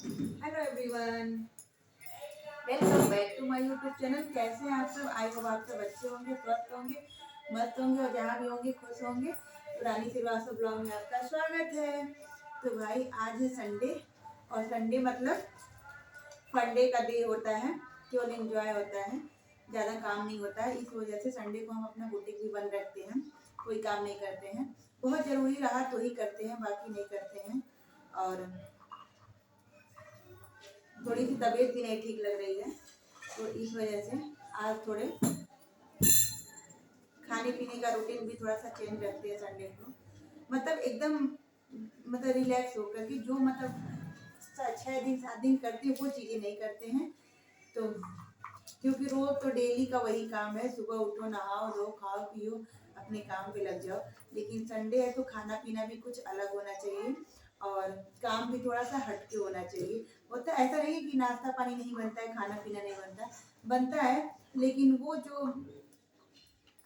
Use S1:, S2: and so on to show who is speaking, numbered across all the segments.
S1: Hello everyone, welcome back to my YouTube channel. कैसे हैं आप सब? आई होप आप सब अच्छे होंगे, स्वस्थ होंगे, मस्त होंगे और जहाँ भी होंगे खुश होंगे। तो रानी श्रीवास्तव ब्लॉग में आपका स्वागत है। तो भाई आज है संडे और संडे मतलब फंडे का डे होता है, केवल एंजॉय होता है, ज़्यादा काम नहीं होता है। इस वजह से संडे को हम अपना बुटीक भी बंद रखते हैं, कोई काम नहीं करते हैं। बहुत ज़रूरी रहा तो ही करते हैं, बाकी नहीं करते हैं। और थोड़ी सी तबीयत भी नहीं ठीक लग रही है, तो इस वजह से आज थोड़े खाने पीने का रूटीन भी थोड़ा सा चेंज रखते हैं संडे को। मतलब एकदम मतलब रिलैक्स होकर कि जो मतलब 6 दिन 7 दिन करते हैं वो चीज़ें नहीं करते हैं। तो क्योंकि रोज तो डेली का वही काम है, सुबह उठो, नहाओ धो, खाओ पियो, अपने काम पे लग जाओ। लेकिन संडे है तो खाना पीना भी कुछ अलग होना चाहिए और काम भी थोड़ा सा हटके होना चाहिए। होता ऐसा नहीं है कि नाश्ता पानी नहीं बनता है, खाना पीना नहीं बनता, बनता है। लेकिन वो जो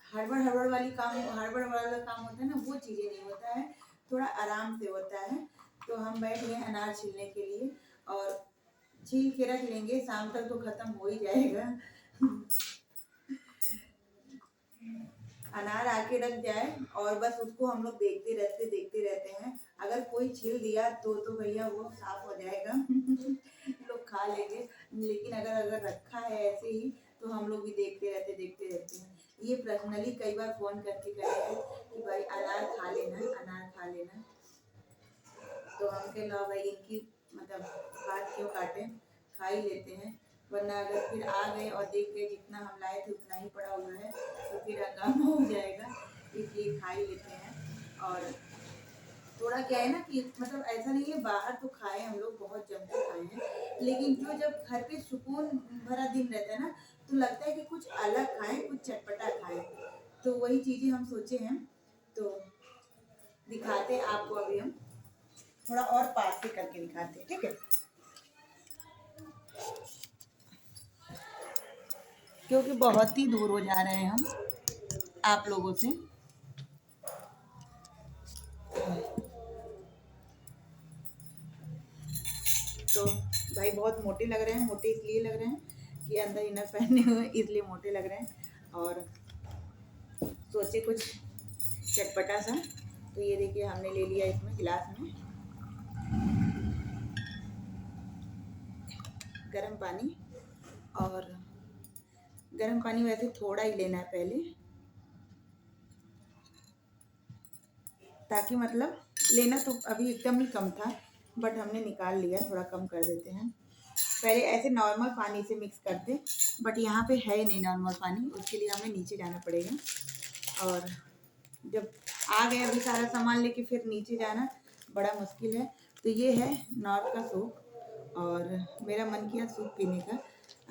S1: हड़बड़ हड़बड़ वाली काम, हड़बड़ वाला काम होता है ना, वो चीज़ें नहीं होता है, थोड़ा आराम से होता है। तो हम बैठ गए अनार छीलने के लिए और छील के रख लेंगे, शाम तक तो खत्म हो ही जाएगा। अनार आके रख जाए और बस उसको हम लोग देखते रहते हैं। अगर कोई छील दिया तो भैया वो साफ हो जाएगा। लोग खा लेंगे। लेकिन अगर अगर रखा है ऐसे ही तो हम लोग भी देखते रहते हैं। ये पर्सनली कई बार फोन करके कहे हैं कि भाई अनार खा लेना, अनार खा लेना। तो हम कहे लो भाई इनकी मतलब बात क्यों काटें, खा ही लेते हैं। वरना अगर फिर आ गए और देख गए जितना हम लाए थे उतना ही पड़ा हुआ है तो फिर हंगामा हो जाएगा, इसलिए खा ही लेते हैं। और थोड़ा क्या है ना कि मतलब ऐसा नहीं है, बाहर तो खाए हम लोग, बहुत जम के खाए हैं, लेकिन जो जब घर पे सुकून भरा दिन रहता है ना तो लगता है कि कुछ अलग खाएं, कुछ चटपटा खाएं। तो वही चीज़ें हम सोचे हैं, तो दिखाते हैं आपको। अभी हम थोड़ा और पास से करके दिखाते हैं, ठीक है? क्योंकि बहुत ही दूर हो जा रहे हैं हम आप लोगों से। तो भाई बहुत मोटे लग रहे हैं, मोटे इसलिए लग रहे हैं कि अंदर इनर पहने हुए हैं, इसलिए मोटे लग रहे हैं। और सोचे कुछ चटपटा सा। तो ये देखिए हमने ले लिया इसमें गिलास में गर्म पानी। और गर्म पानी वैसे थोड़ा ही लेना है पहले, ताकि मतलब लेना तो अभी एकदम ही कम था, बट हमने निकाल लिया, थोड़ा कम कर देते हैं। पहले ऐसे नॉर्मल पानी से मिक्स करते, बट यहाँ पे है नहीं नॉर्मल पानी, उसके लिए हमें नीचे जाना पड़ेगा। और जब आ गए अभी सारा सामान लेके फिर नीचे जाना बड़ा मुश्किल है। तो ये है नॉर्थ का सूप और मेरा मन किया सूप पीने का।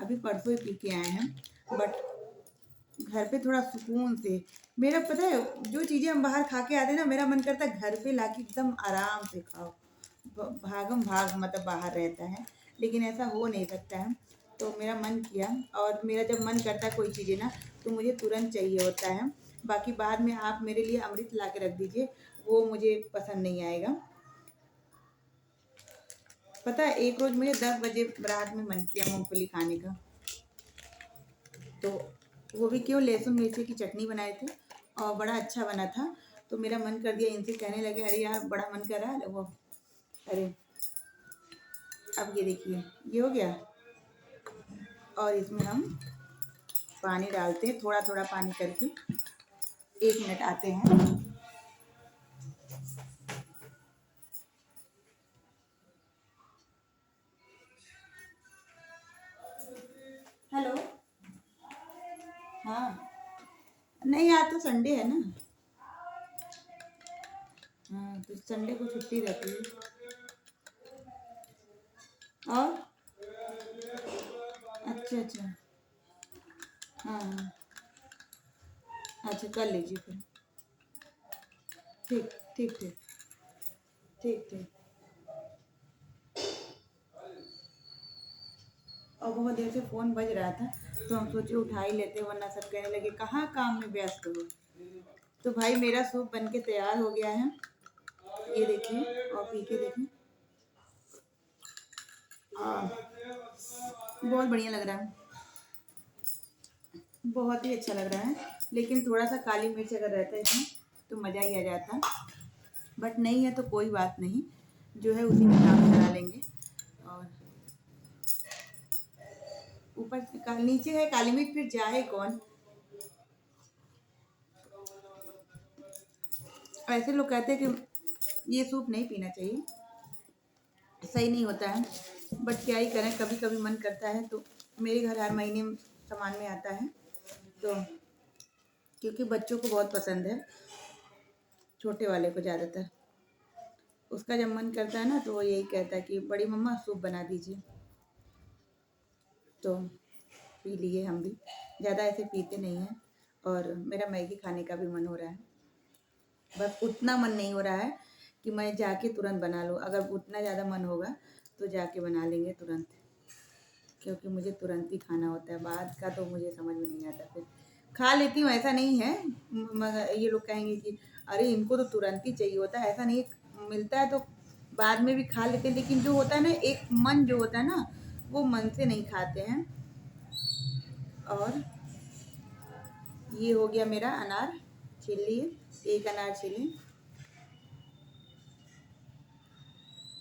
S1: अभी परसों ही पी के आए हैं, बट घर पे थोड़ा सुकून से। मेरा पता है जो चीज़ें हम बाहर खा के आते हैं ना, मेरा मन करता है घर पे लाके एकदम आराम से खाओ, भागम भाग मतलब बाहर रहता है, लेकिन ऐसा हो नहीं सकता है। तो मेरा मन किया, और मेरा जब मन करता है कोई चीज़ें ना तो मुझे तुरंत चाहिए होता है। बाकी बाद में आप मेरे लिए अमृत ला के रख दीजिए, वो मुझे पसंद नहीं आएगा। पता है एक रोज़ मुझे 10 बजे रात में मन किया मूँगफली खाने का, तो वो भी क्यों, लहसुन मिर्ची की चटनी बनाए थे और बड़ा अच्छा बना था। तो मेरा मन कर दिया, इनसे कहने लगे अरे यार बड़ा मन कर रहा है वो। अरे अब ये देखिए ये हो गया। और इसमें हम पानी डालते हैं, थोड़ा थोड़ा पानी करके। 1 मिनट आते हैं। हेलो। हाँ, नहीं आज तो संडे है ना। हाँ तो संडे को छुट्टी रहती है। और अच्छा अच्छा। हाँ हाँ। अच्छा कर लीजिए फिर। ठीक ठीक ठीक। ठीक ठीक। और बहुत देर से फ़ोन बज रहा था तो हम सोचे उठा ही लेते, वरना सब कहने लगे कहाँ काम में व्यस्त हो। तो भाई मेरा सूप बन के तैयार हो गया है, ये देखिए और पी के देखें। बहुत बढ़िया लग रहा है, बहुत ही अच्छा लग रहा है। लेकिन थोड़ा सा काली मिर्च अगर रहता है इसमें तो मज़ा ही आ जाता, बट नहीं है तो कोई बात नहीं, जो है उसी में काम चला लेंगे। और ऊपर से नीचे है काली मिर्च, फिर जाए कौन। ऐसे लोग कहते हैं कि ये सूप नहीं पीना चाहिए, सही नहीं होता है, बट क्या ही करें, कभी कभी मन करता है। तो मेरे घर हर महीने सामान में आता है, तो क्योंकि बच्चों को बहुत पसंद है, छोटे वाले को ज़्यादातर। उसका जब मन करता है ना तो वो यही कहता है कि बड़ी मम्मा सूप बना दीजिए, तो पी लिए हम भी। ज़्यादा ऐसे पीते नहीं हैं। और मेरा मैगी खाने का भी मन हो रहा है, बस उतना मन नहीं हो रहा है कि मैं जाके तुरंत बना लूँ। अगर उतना ज़्यादा मन होगा तो जाके बना लेंगे तुरंत, क्योंकि मुझे तुरंत ही खाना होता है। बाद का तो मुझे समझ में नहीं आता, फिर खा लेती हूँ, ऐसा नहीं है। मगर ये लोग कहेंगे कि अरे इनको तो तुरंत ही चाहिए होता है, ऐसा नहीं, मिलता है तो बाद में भी खा लेते हैं। लेकिन जो होता है ना, एक मन जो होता है ना, वो मन से नहीं खाते हैं। और ये हो गया मेरा अनार, छील लिए, एक अनार छीले।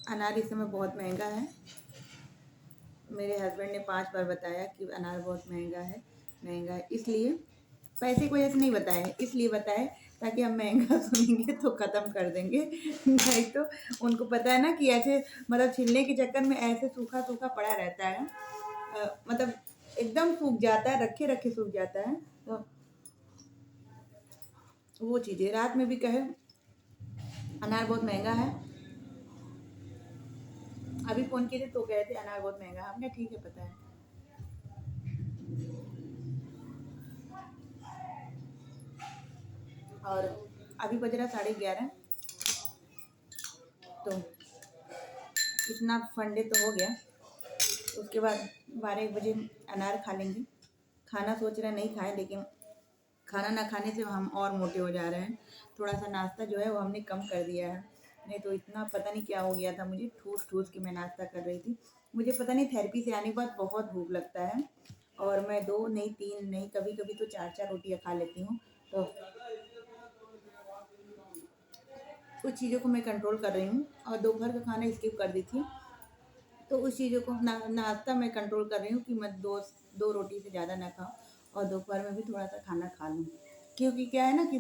S1: अनार इस समय बहुत महंगा है, मेरे हस्बैंड ने 5 बार बताया कि अनार बहुत महंगा है, महंगा है। इसलिए पैसे को ऐसे नहीं बताए, इसलिए बताए ताकि हम महंगा सुनेंगे तो ख़त्म कर देंगे। नहीं तो उनको पता है ना कि ऐसे मतलब छिलने के चक्कर में ऐसे सूखा सूखा पड़ा रहता है, मतलब एकदम सूख जाता है, रखे रखे सूख जाता है। तो वो चीज़ें रात में भी कहे अनार बहुत महंगा है, अभी फ़ोन किए थे तो कह रहे थे अनार बहुत महंगा है। हमने ठीक है, पता है। और अभी बज रहा 11:30, तो इतना फंडे तो हो गया। उसके बाद 12-1 बजे अनार खा लेंगे। खाना सोच रहे नहीं खाएं, लेकिन खाना ना खाने से हम और मोटे हो जा रहे हैं। थोड़ा सा नाश्ता जो है वो हमने कम कर दिया है, नहीं तो इतना पता नहीं क्या हो गया था मुझे, ठूस ठूस के मैं नाश्ता कर रही थी। मुझे पता नहीं, थेरेपी से आने के बाद बहुत भूख लगता है, और मैं 2 नहीं 3 नहीं, कभी कभी तो 4-4 रोटियाँ खा लेती हूँ। तो उस चीज़ों को मैं कंट्रोल कर रही हूँ, और दोपहर का खाना स्किप कर दी थी। तो उस चीज़ों को नाश्ता मैं कंट्रोल कर रही हूँ कि मैं दो दो रोटी से ज़्यादा ना खाऊँ, और दोपहर में भी थोड़ा सा खाना खा लूँ। क्योंकि क्या है ना कि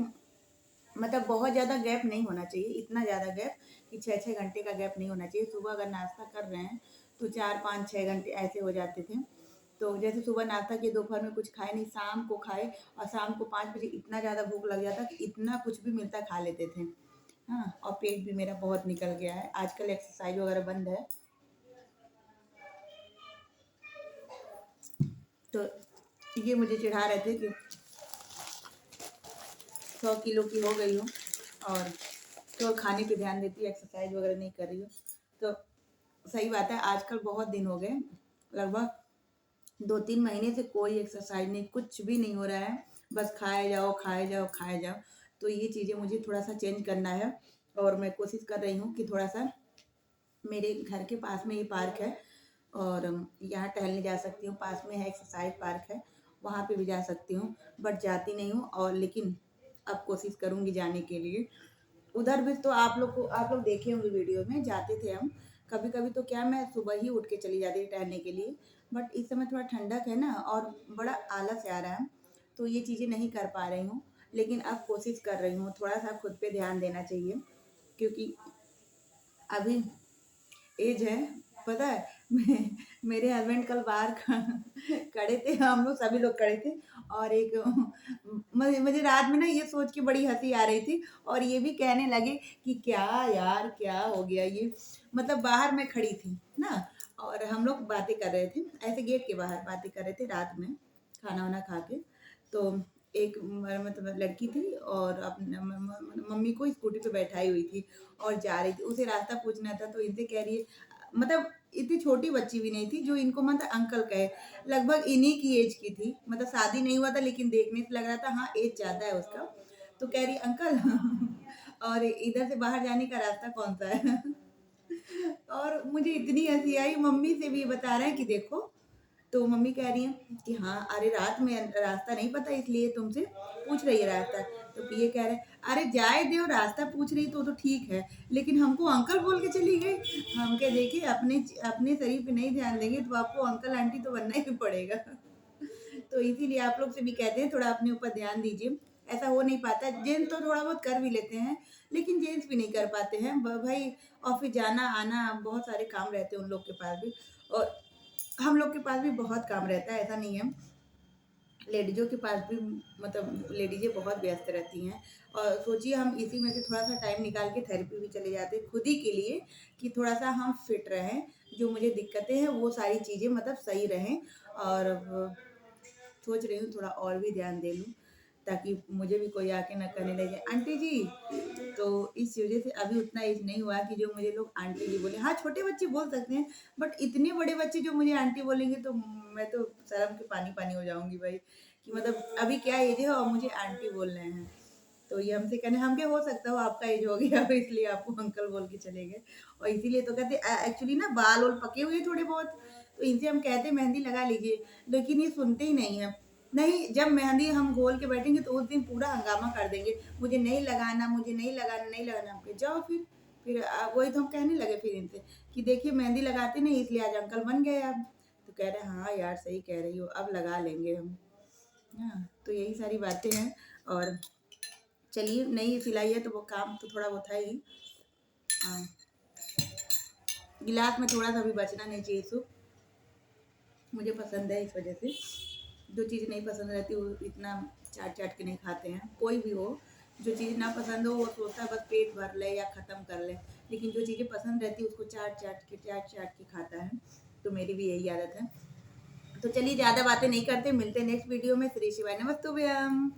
S1: मतलब बहुत ज़्यादा गैप नहीं होना चाहिए, इतना ज़्यादा गैप कि 6-6 घंटे का गैप नहीं होना चाहिए। सुबह अगर नाश्ता कर रहे हैं तो 4-5-6 घंटे ऐसे हो जाते थे। तो जैसे सुबह नाश्ता किए, दोपहर में कुछ खाए नहीं, शाम को खाए, और शाम को 5 बजे इतना ज़्यादा भूख लग जाता कि इतना कुछ भी मिलता खा लेते थे। हाँ, और पेट भी मेरा बहुत निकल गया है। आजकल एक्सरसाइज वगैरह बंद है, तो ये मुझे चिढ़ा रहे थे कि 100 किलो की हो गई हो, और तो खाने पे ध्यान देती है, एक्सरसाइज वगैरह नहीं कर रही हो। तो सही बात है, आजकल बहुत दिन हो गए, लगभग 2-3 महीने से कोई एक्सरसाइज नहीं, कुछ भी नहीं हो रहा है, बस खाए जाओ खाए जाओ खाए जाओ। तो ये चीज़ें मुझे थोड़ा सा चेंज करना है, और मैं कोशिश कर रही हूँ कि थोड़ा सा मेरे घर के पास में ही पार्क है, और यहाँ टहलने जा सकती हूँ, पास में है एक्सरसाइज पार्क है, वहाँ पे भी जा सकती हूँ, बट जाती नहीं हूँ। और लेकिन अब कोशिश करूँगी जाने के लिए। उधर भी तो आप लोग देखे होंगे वीडियो में, जाते थे हम कभी कभी। तो क्या, मैं सुबह ही उठ के चली जाती थी टहलने के लिए, बट इस समय थोड़ा ठंडक है ना, और बड़ा आलस आ रहा है, तो ये चीज़ें नहीं कर पा रही हूँ। लेकिन अब कोशिश कर रही हूँ, थोड़ा सा खुद पे ध्यान देना चाहिए, क्योंकि अभी एज है। पता है, मेरे हस्बैंड कल बाहर खड़े थे, हम लोग सभी लोग खड़े थे, और एक मुझे रात में ना ये सोच के बड़ी हंसी आ रही थी, और ये भी कहने लगे कि क्या यार क्या हो गया ये। मतलब बाहर मैं खड़ी थी ना, और हम लोग बातें कर रहे थे, ऐसे गेट के बाहर बातें कर रहे थे रात में, खाना वाना खा के। तो एक मतलब लड़की थी, और अपने मम्मी को स्कूटी पे बैठाई हुई थी, और जा रही थी, उसे रास्ता पूछना था। तो इनसे कह रही है, मतलब इतनी छोटी बच्ची भी नहीं थी जो इनको मतलब अंकल कहे, लगभग इन्हीं की एज की थी, मतलब शादी नहीं हुआ था, लेकिन देखने से लग रहा था हाँ एज ज़्यादा है उसका। तो कह रही अंकल और इधर से बाहर जाने का रास्ता कौन सा है। और मुझे इतनी हंसी आई, मम्मी से भी बता रहा है कि देखो, तो मम्मी कह रही है कि हाँ अरे रात में रास्ता नहीं पता इसलिए तुमसे पूछ रही है रास्ता। तो पिए कह रहे अरे जाए दे, रास्ता पूछ रही तो ठीक है, लेकिन हमको अंकल बोल के चली गई। हम कह देखिए अपने अपने शरीर पे नहीं ध्यान देंगे तो आपको अंकल आंटी तो बनना ही पड़ेगा। तो इसीलिए आप लोग से भी कहते हैं थोड़ा अपने ऊपर ध्यान दीजिए। ऐसा हो नहीं पाता, जेंट्स तो थोड़ा बहुत कर भी लेते हैं, लेकिन जेंट्स भी नहीं कर पाते हैं भाई। ऑफिस जाना आना बहुत सारे काम रहते हैं उन लोग के पास भी, और हम लोग के पास भी बहुत काम रहता है, ऐसा नहीं है। लेडीज़ों के पास भी मतलब लेडीज़ें बहुत व्यस्त रहती हैं, और सोचिए हम इसी में से थोड़ा सा टाइम निकाल के थेरेपी भी चले जाते हैं खुद ही के लिए, कि थोड़ा सा हम फिट रहें, जो मुझे दिक्कतें हैं वो सारी चीज़ें मतलब सही रहें। और सोच रही हूँ थोड़ा और भी ध्यान दे लूँ, ताकि मुझे भी कोई आके ना कहने लगे आंटी जी। तो इस वजह से अभी उतना एज नहीं हुआ कि जो मुझे लोग आंटी जी बोले। हाँ छोटे बच्चे बोल सकते हैं, बट इतने बड़े बच्चे जो मुझे आंटी बोलेंगे तो मैं तो शर्म के पानी पानी हो जाऊंगी भाई, कि मतलब अभी क्या एज है और मुझे आंटी बोल रहे हैं। तो ये हमसे कहने हम क्या, हो सकता हो आपका एज हो गया इसलिए आपको अंकल बोल के चले गए। और इसीलिए तो कहते एक्चुअली ना बाल और पके हुए थोड़े बहुत, तो इनसे हम कहते मेहंदी लगा लीजिए, लेकिन ये सुनते ही नहीं है। नहीं, जब मेहंदी हम घोल के बैठेंगे तो उस दिन पूरा हंगामा कर देंगे, मुझे नहीं लगाना, मुझे नहीं लगाना, नहीं लगाना। हम कहे जाओ फिर वही तो हम कहने लगे फिर इनसे कि देखिए मेहंदी लगाते नहीं इसलिए आज अंकल बन गए आप। तो कह रहे हाँ यार सही कह रही हो, अब लगा लेंगे हम। हाँ तो यही सारी बातें हैं। और चलिए नई सिलाई है तो वो काम तो थोड़ा बहुत है ही। हाँ, गिलास में थोड़ा सा भी बचना नहीं चाहिए सूप, मुझे पसंद है इस वजह से। जो चीज़ नहीं पसंद रहती वो इतना चाट चाट के नहीं खाते हैं, कोई भी हो। जो चीज़ ना पसंद हो वो सोचता है बस पेट भर ले या ख़त्म कर ले, लेकिन जो चीज़ें पसंद रहती है उसको चाट चाट के खाता है। तो मेरी भी यही आदत है। तो चलिए ज़्यादा बातें नहीं करते, मिलते हैं नेक्स्ट वीडियो में। श्री शिवाय नमस्तुभ्यम।